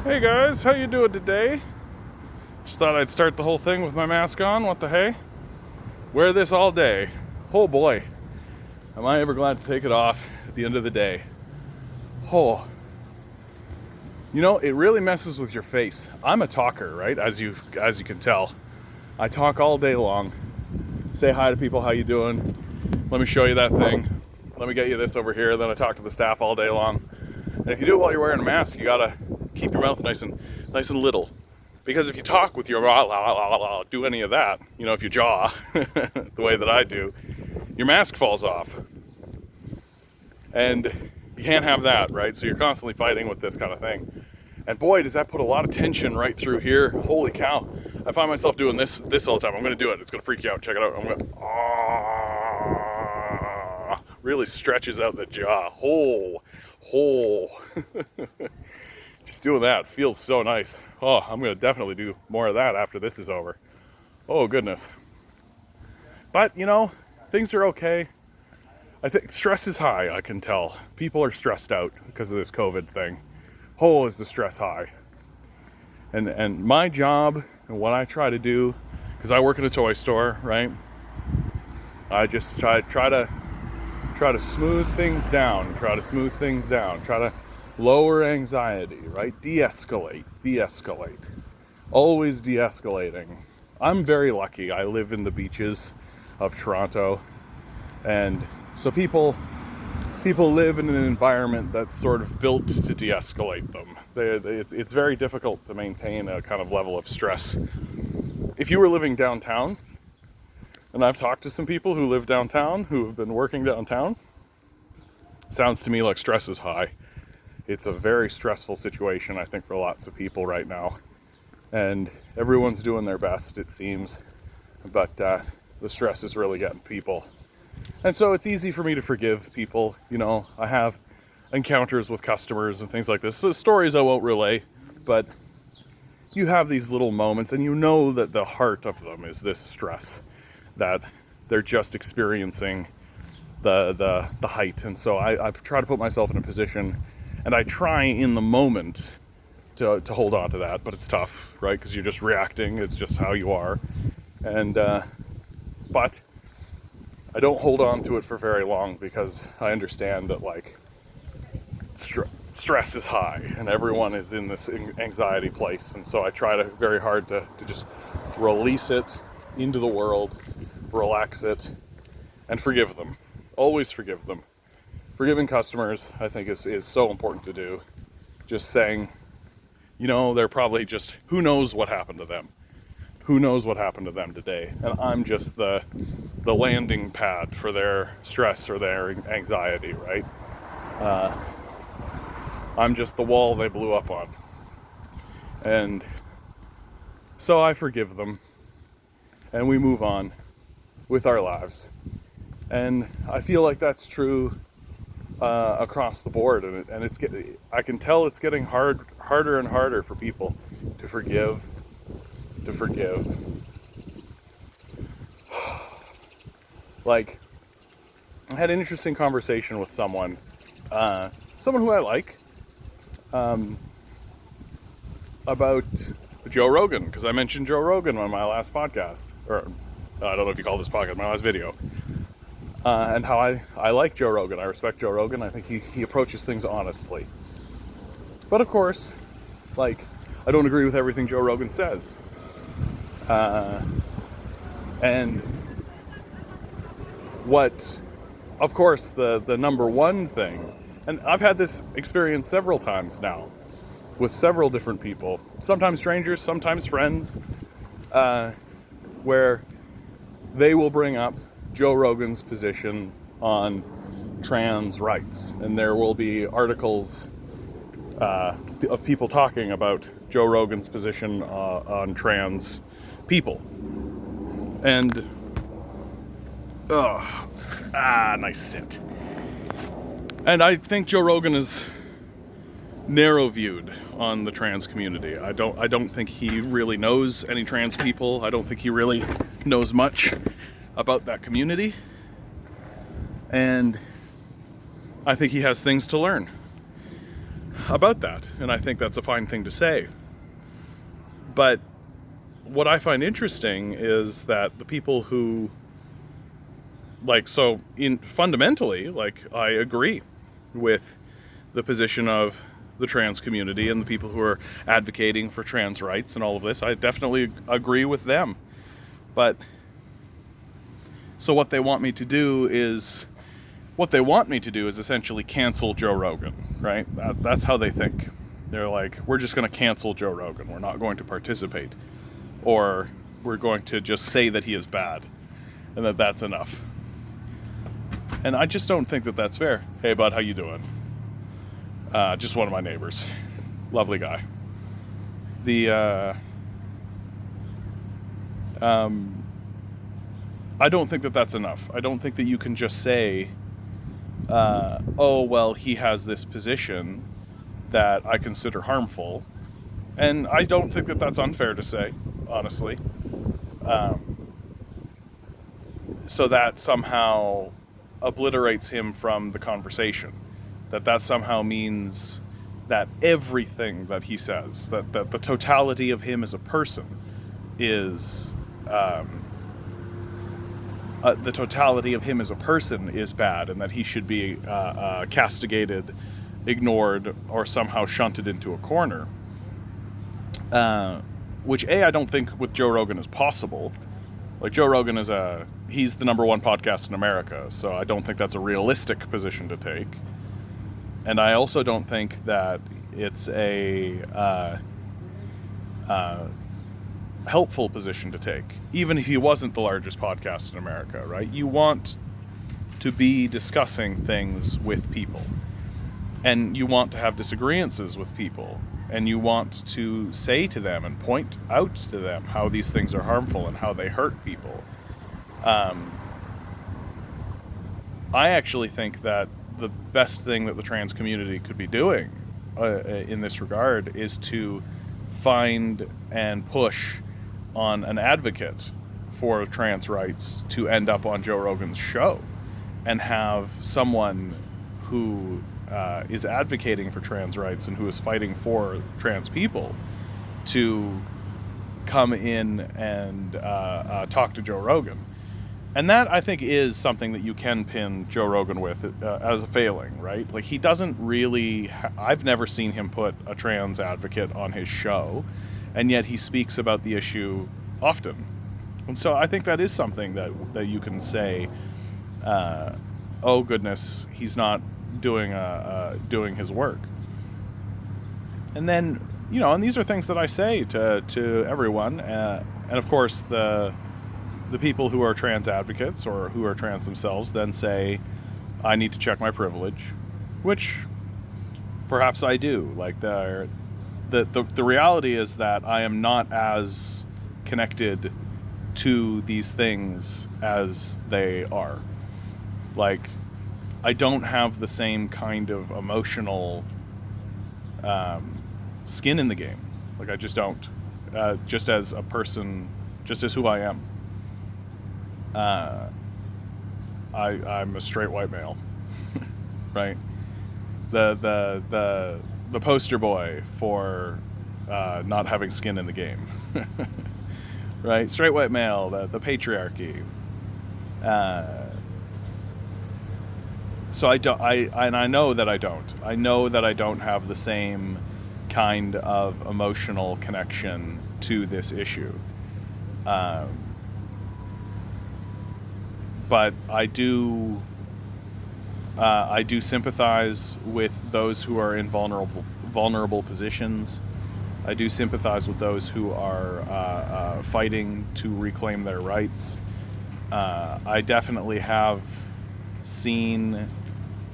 Hey guys, how you doing today? Just thought I'd start the whole thing with my mask on. What the hey? Wear this all day. Oh boy, am I ever glad to take it off at the end of the day. Oh, you know, it really messes with your face. I'm a talker, right? As you can tell, I talk all day long. Say hi to people. How you doing? Let me show you that thing. Let me get you this over here. Then I talk to the staff all day long. And if you do it while you're wearing a mask, you gotta keep your mouth nice and little, because if you talk with your do any of that, you know, if you jaw the way that I do, your mask falls off, and you can't have that, right? So you're constantly fighting with this kind of thing, and boy, does that put a lot of tension right through here. Holy cow! I find myself doing this all the time. I'm gonna do it. It's gonna freak you out. Check it out. I'm gonna really stretches out the jaw. Just doing that feels so nice. Oh, I'm going to definitely do more of that after this is over. Oh, goodness. But, you know, things are okay. I think stress is high, I can tell. People are stressed out because of this COVID thing. Oh, is the stress high. And my job and what I try to do, because I work in a toy store, right? I just try to smooth things down, try to lower anxiety, right? De-escalate. Always de-escalating. I'm very lucky. I live in the beaches of Toronto, and so people live in an environment that's sort of built to de-escalate them. It's very difficult to maintain a kind of level of stress. If you were living downtown, and I've talked to some people who live downtown, who have been working downtown, sounds to me like stress is high. It's a very stressful situation, I think, for lots of people right now. And everyone's doing their best, it seems. But the stress is really getting people. And so it's easy for me to forgive people. You know, I have encounters with customers and things like this. So stories I won't relay, but you have these little moments, and you know that the heart of them is this stress, that they're just experiencing the height. And so I try to put myself in a position, and I try in the moment to hold on to that, but it's tough, right? Because you're just reacting. It's just how you are. And but I don't hold on to it for very long, because I understand that, like, stress is high and everyone is in this anxiety place. And so I try very hard to just release it into the world, relax it, and forgive them. Always forgive them. Forgiving customers, I think, is so important to do. Just saying, you know, they're probably just, who knows what happened to them? Who knows what happened to them today? And I'm just the landing pad for their stress or their anxiety, right? I'm just the wall they blew up on. And so I forgive them, and we move on with our lives. And I feel like that's true across the board, and I can tell it's getting harder and harder for people to forgive. Like, I had an interesting conversation with someone who I like, about Joe Rogan, because I mentioned Joe Rogan on my last podcast, or I don't know if you call this podcast, my last video. And how I like Joe Rogan. I respect Joe Rogan. I think he approaches things honestly. But of course, like, I don't agree with everything Joe Rogan says. And what, of course, the number one thing, and I've had this experience several times now with several different people, sometimes strangers, sometimes friends, where they will bring up Joe Rogan's position on trans rights, and there will be articles of people talking about Joe Rogan's position on trans people. And nice sit. And I think Joe Rogan is narrow-viewed on the trans community. I don't think he really knows any trans people. I don't think he really knows much about that community, and I think he has things to learn. about that, and I think that's a fine thing to say. But what I find interesting is that the people who, fundamentally, I agree with the position of the trans community and the people who are advocating for trans rights and all of this. I definitely agree with them. But so what they want me to do is essentially cancel Joe Rogan, right? That's how they think. They're like, we're just going to cancel Joe Rogan. We're not going to participate. Or we're going to just say that he is bad and that that's enough. And I just don't think that that's fair. Hey, bud, how you doing? Just one of my neighbors. Lovely guy. I don't think that that's enough. I don't think that you can just say, oh, well, he has this position that I consider harmful. And I don't think that that's unfair to say, honestly. So that somehow obliterates him from the conversation. That somehow means that everything that he says, that the totality of him as a person is... the totality of him as a person is bad, and that he should be castigated, ignored, or somehow shunted into a corner. Which, I don't think with Joe Rogan is possible. Like, Joe Rogan he's the number one podcast in America, so I don't think that's a realistic position to take. And I also don't think that it's a helpful position to take, even if he wasn't the largest podcast in America, right? You want to be discussing things with people, and you want to have disagreements with people, and you want to say to them and point out to them how these things are harmful and how they hurt people. I actually think that the best thing that the trans community could be doing in this regard is to find and push on an advocate for trans rights to end up on Joe Rogan's show, and have someone who is advocating for trans rights and who is fighting for trans people to come in and talk to Joe Rogan. And that, I think, is something that you can pin Joe Rogan with as a failing, right? Like, he doesn't really... I've never seen him put a trans advocate on his show, and yet he speaks about the issue often. And so I think that is something that you can say, oh, goodness, he's not doing his work. And then, and these are things that I say to everyone. And, of course, the people who are trans advocates or who are trans themselves then say, I need to check my privilege, which perhaps I do. Like, the reality is that I am not as connected to these things as they are. Like, I don't have the same kind of emotional skin in the game. Like, I just don't. Just as a person, just as who I am. I'm a straight white male, right? The poster boy for not having skin in the game, right? Straight white male, the patriarchy. So I know that I don't. I know that I don't have the same kind of emotional connection to this issue. But I do sympathize with those who are in vulnerable positions. I do sympathize with those who are fighting to reclaim their rights. I definitely have seen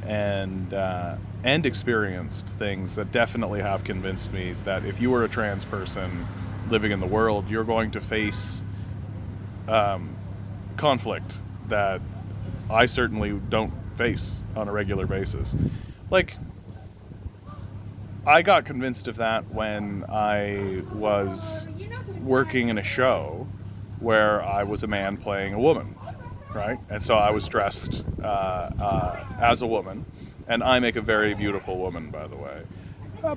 and experienced things that definitely have convinced me that if you were a trans person living in the world, you're going to face conflict that I certainly don't face on a regular basis. Like, I got convinced of that when I was working in a show where I was a man playing a woman, right? And so I was dressed as a woman, and I make a very beautiful woman, by the way.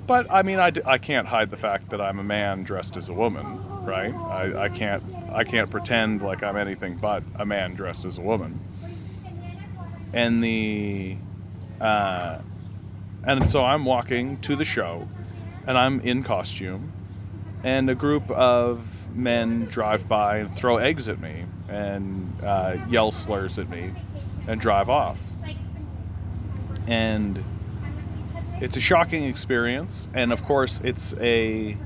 But I mean, I can't hide the fact that I'm a man dressed as a woman, right? I can't pretend like I'm anything but a man dressed as a woman. And uh, and so I'm walking to the show, and I'm in costume, and a group of men drive by and throw eggs at me and yell slurs at me and drive off. And it's a shocking experience, and of course and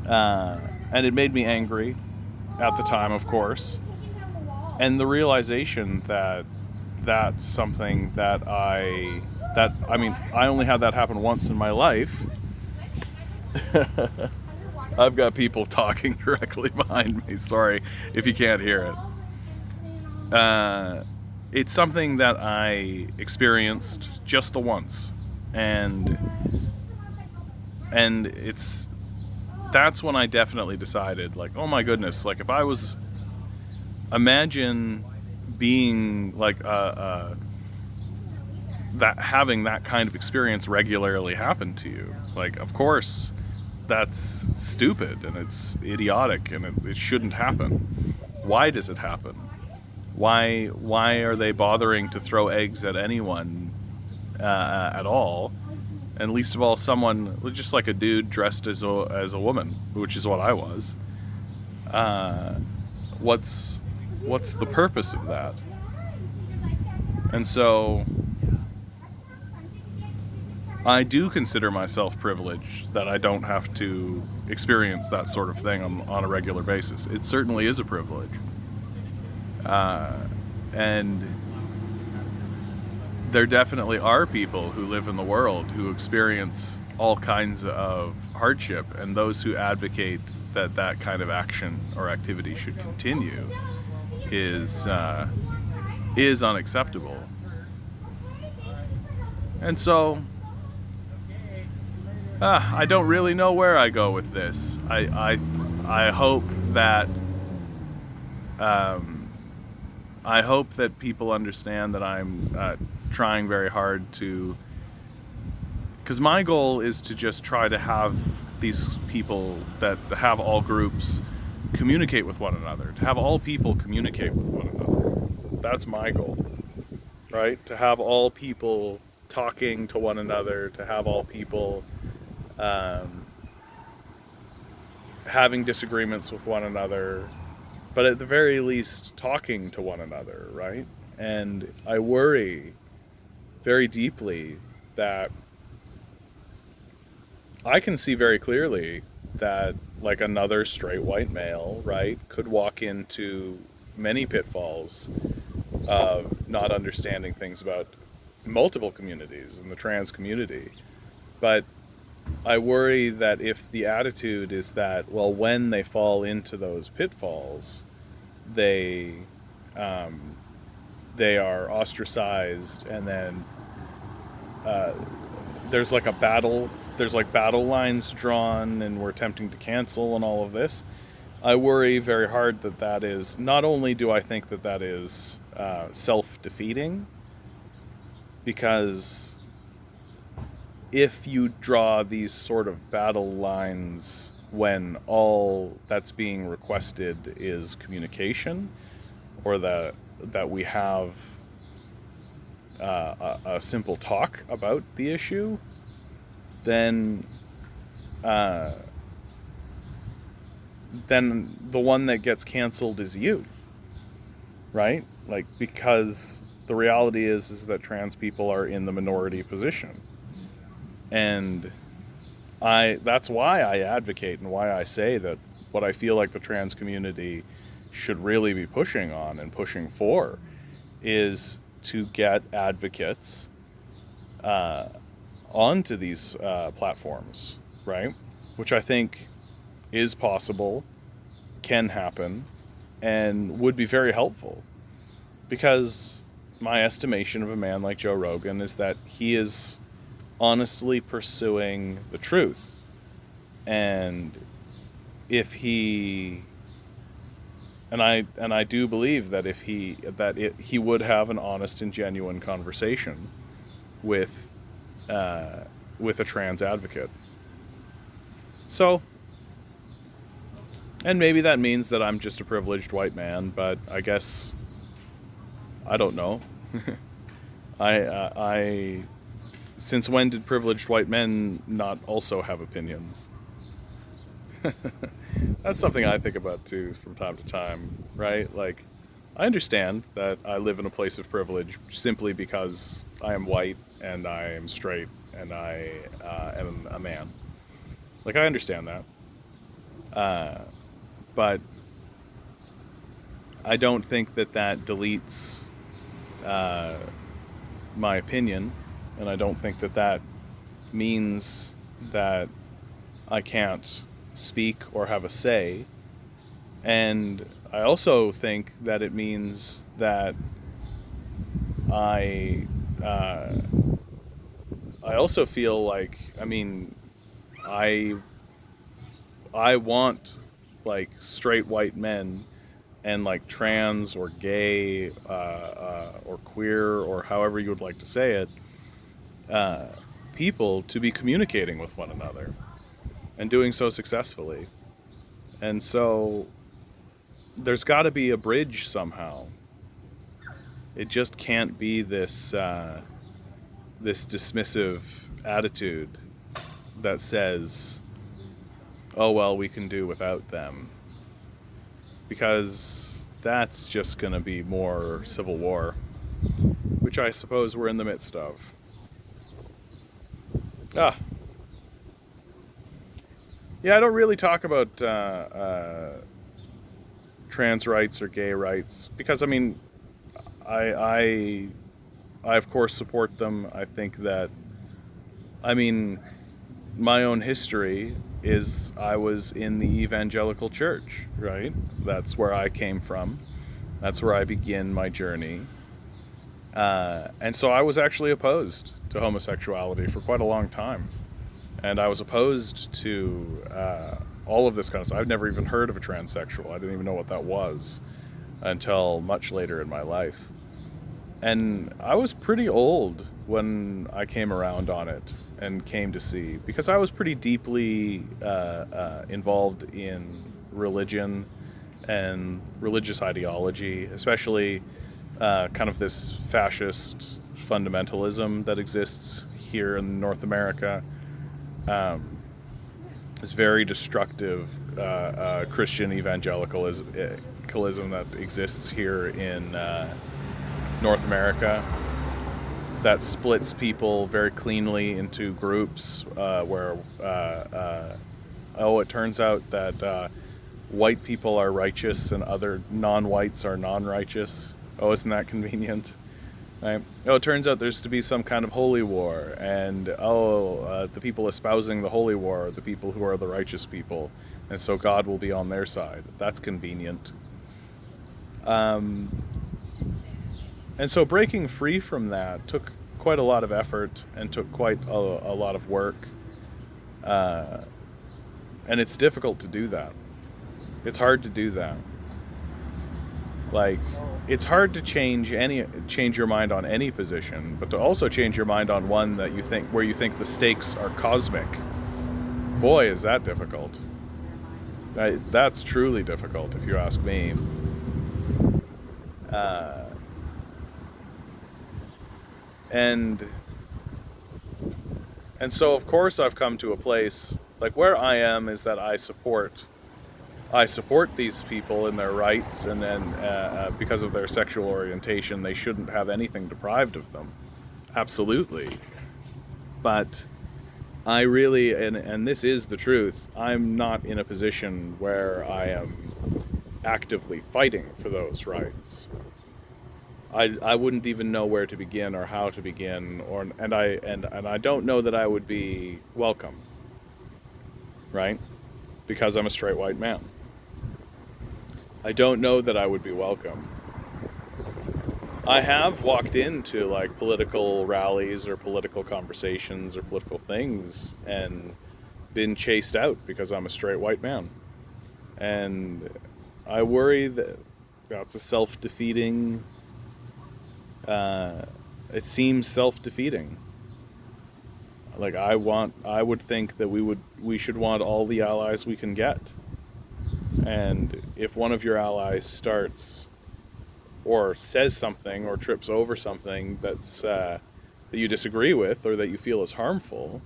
it made me angry at the time, of course, and the realization that that's something that I mean, I only had that happen once in my life. I've got people talking directly behind me. Sorry if you can't hear it. It's something that I experienced just the once, and that's when I definitely decided, like, oh my goodness, like if I was, imagine being like that, having that kind of experience regularly happen to you. Like, of course that's stupid and it's idiotic and it shouldn't happen. Why does it happen? Why are they bothering to throw eggs at anyone at all? And least of all, someone just like a dude dressed as a woman, which is what I was. What's the purpose of that? And so I do consider myself privileged that I don't have to experience that sort of thing on a regular basis. It certainly is a privilege. And there definitely are people who live in the world who experience all kinds of hardship, and those who advocate that that kind of action or activity should continue is unacceptable. And so I don't really know where I go with this. I hope that I hope that people understand that I'm trying very hard to, because my goal is to just try to have these people, that have all groups communicate with one another, to have all people communicate with one another. That's my goal, right? To have all people talking to one another, to have all people having disagreements with one another, but at the very least talking to one another, right? And I worry very deeply that I can see very clearly that, like, another straight white male, right, could walk into many pitfalls of not understanding things about multiple communities and the trans community. But I worry that if the attitude is that, well, when they fall into those pitfalls, they are ostracized, and then there's like battle lines drawn, and we're attempting to cancel and all of this. I worry very hard that is, not only do I think that is self-defeating, because if you draw these sort of battle lines when all that's being requested is communication, or that we have a simple talk about the issue, then the one that gets canceled is you, right? Like, because the reality is that trans people are in the minority position. And that's why I advocate, and why I say that what I feel like the trans community should really be pushing on and pushing for is to get advocates onto these platforms, right? Which I think is possible, can happen, and would be very helpful. Because my estimation of a man like Joe Rogan is that he is honestly pursuing the truth. And if he, and I do believe that if he would have an honest and genuine conversation with with a trans advocate. So, and maybe that means that I'm just a privileged white man, but I guess I don't know. I since when did privileged white men not also have opinions? That's something I think about too from time to time, right? Like, I understand that I live in a place of privilege simply because I am white and I am straight and I am a man. Like, I understand that. But I don't think that that deletes my opinion, and I don't think that that means that I can't speak or have a say. And I also think that it means that I I also feel like, I mean, I I want like straight white men and like trans or gay or queer or however you would like to say it, people to be communicating with one another and doing so successfully. And so there's got to be a bridge somehow. It just can't be this this dismissive attitude that says, "Oh well, we can do without them," because that's just going to be more civil war, which I suppose we're in the midst of. Yeah, I don't really talk about trans rights or gay rights because, I mean, I I of course support them. I think that, I mean, my own history is I was in the evangelical church, right? That's where I came from. That's where I begin my journey. And so I was actually opposed to homosexuality for quite a long time. And I was opposed to all of this kind of stuff. I've never even heard of a transsexual. I didn't even know what that was until much later in my life. And I was pretty old when I came around on it and came to see, because I was pretty deeply involved in religion and religious ideology, especially kind of this fascist fundamentalism that exists here in North America. This very destructive Christian evangelicalism that exists here in North America, that splits people very cleanly into groups where, it turns out that white people are righteous and other non-whites are non-righteous. Oh, isn't that convenient? Right? Oh, it turns out there's to be some kind of holy war, and the people espousing the holy war are the people who are the righteous people, and so God will be on their side. That's convenient. And so breaking free from that took quite a lot of effort and took quite a lot of work. And it's difficult to do that. It's hard to do that. Like, it's hard to change your mind on any position, but to also change your mind on one that you think, where you think the stakes are cosmic. Boy, is that difficult. That's truly difficult, if you ask me. And so, of course, I've come to a place, like, where I am is that I support these people in their rights, and then because of their sexual orientation, they shouldn't have anything deprived of them. Absolutely. But I really, and this is the truth, I'm not in a position where I am actively fighting for those rights. I wouldn't even know where to begin or how to begin, and I don't know that I would be welcome, right? Because I'm a straight white man. I don't know that I would be welcome. I have walked into like political rallies or political conversations or political things and been chased out because I'm a straight white man. And I worry that that's a self-defeating, it seems self-defeating. Like, I would think that we should want all the allies we can get. And if one of your allies starts or says something or trips over something that's that you disagree with or that you feel is harmful,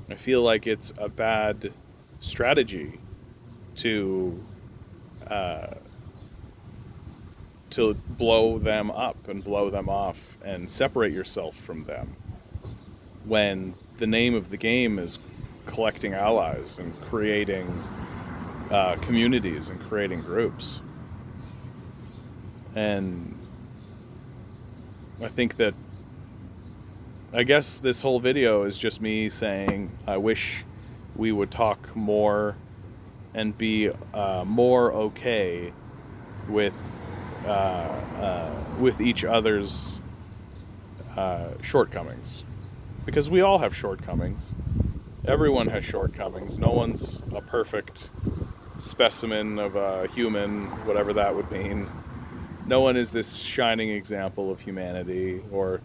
I feel like it's a bad strategy to blow them up and blow them off and separate yourself from them, when the name of the game is collecting allies and creating communities and creating groups. And I guess this whole video is just me saying I wish we would talk more and be more okay with each other's shortcomings, because we all have shortcomings. Everyone has shortcomings. No one's a perfect specimen of a human, whatever that would mean. No one is this shining example of humanity, or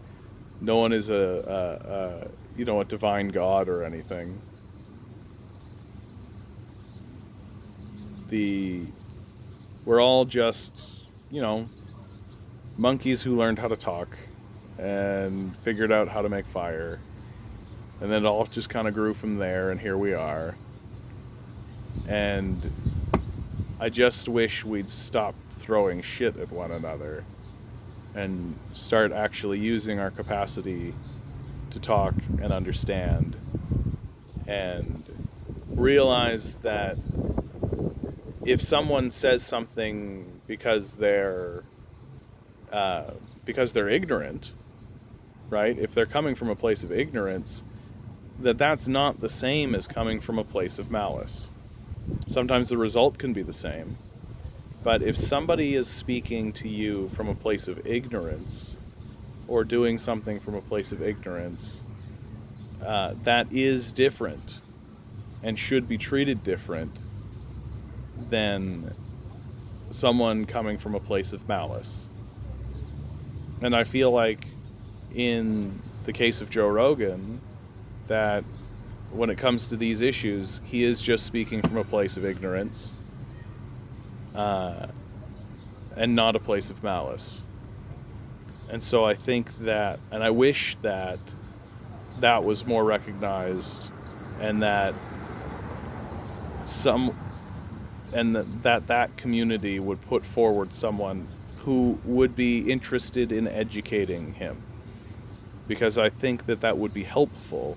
no one is a divine god or anything. We're all just, monkeys who learned how to talk and figured out how to make fire. And then it all just kind of grew from there, and here we are. And I just wish we'd stop throwing shit at one another and start actually using our capacity to talk and understand, and realize that if someone says something because they're ignorant, right? If they're coming from a place of ignorance, that's not the same as coming from a place of malice. Sometimes the result can be the same. But if somebody is speaking to you from a place of ignorance, or doing something from a place of ignorance, that is different and should be treated different than someone coming from a place of malice. And I feel like in the case of Joe Rogan, that when it comes to these issues, he is just speaking from a place of ignorance, and not a place of malice. And so I think that, and I wish that was more recognized, and that that community would put forward someone who would be interested in educating him, because I think that would be helpful,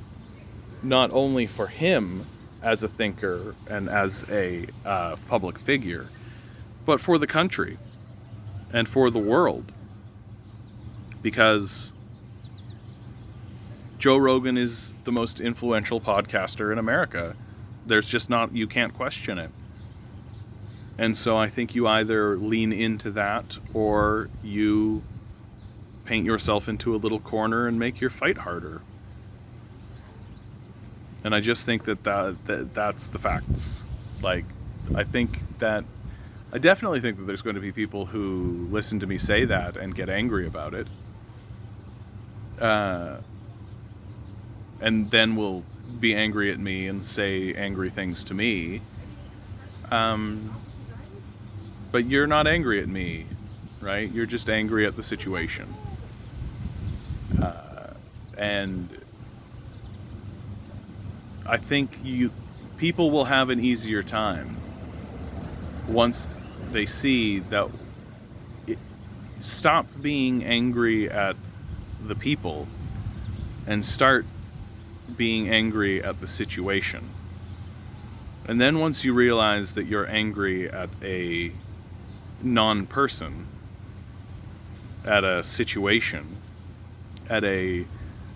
not only for him as a thinker and as a public figure, but for the country and for the world. Because Joe Rogan is the most influential podcaster in America. You can't question it. And so I think you either lean into that, or you paint yourself into a little corner and make your fight harder. And I just think that's the facts. Like, I definitely think that there's going to be people who listen to me say that and get angry about it. And then will be angry at me and say angry things to me. But you're not angry at me, right? You're just angry at the situation. And I think people will have an easier time once they see that stop being angry at the people and start being angry at the situation. And then once you realize that you're angry at a non-person, at a situation, at a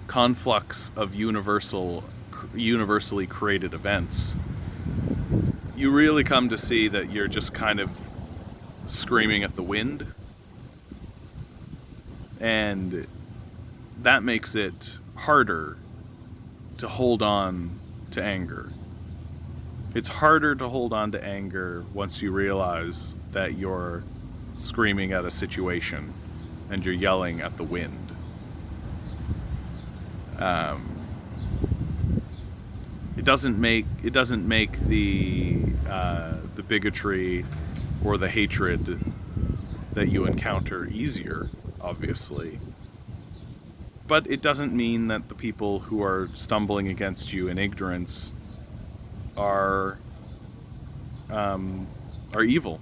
conflux of universally created events, you really come to see that you're just kind of screaming at the wind. And that makes it harder to hold on to anger. It's harder to hold on to anger once you realize that you're screaming at a situation and you're yelling at the wind. It doesn't make the bigotry or the hatred that you encounter easier, obviously. But it doesn't mean that the people who are stumbling against you in ignorance are evil.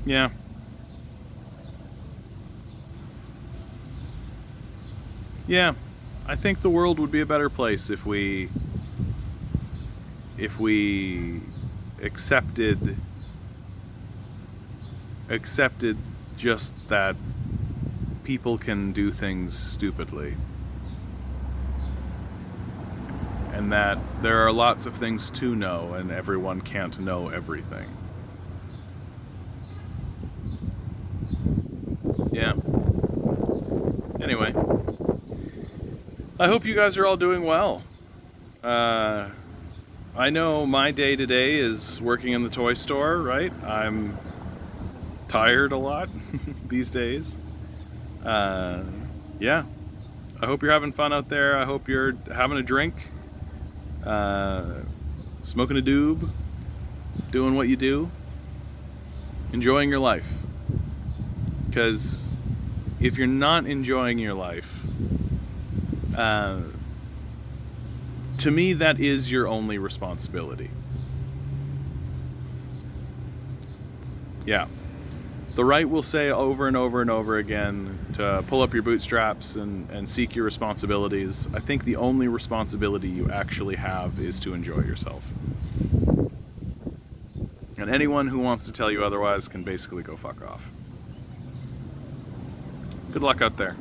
Yeah. Yeah. I think the world would be a better place if we accepted just that people can do things stupidly, and that there are lots of things to know and everyone can't know everything. Yeah. Anyway, I hope you guys are all doing well. I know my day to day is working in the toy store, right? I'm tired a lot these days. Yeah. I hope you're having fun out there. I hope you're having a drink, smoking a doob, doing what you do, enjoying your life. Because if you're not enjoying your life, to me, that is your only responsibility. Yeah. The right will say over and over and over again to pull up your bootstraps and seek your responsibilities. I think the only responsibility you actually have is to enjoy yourself. And anyone who wants to tell you otherwise can basically go fuck off. Good luck out there.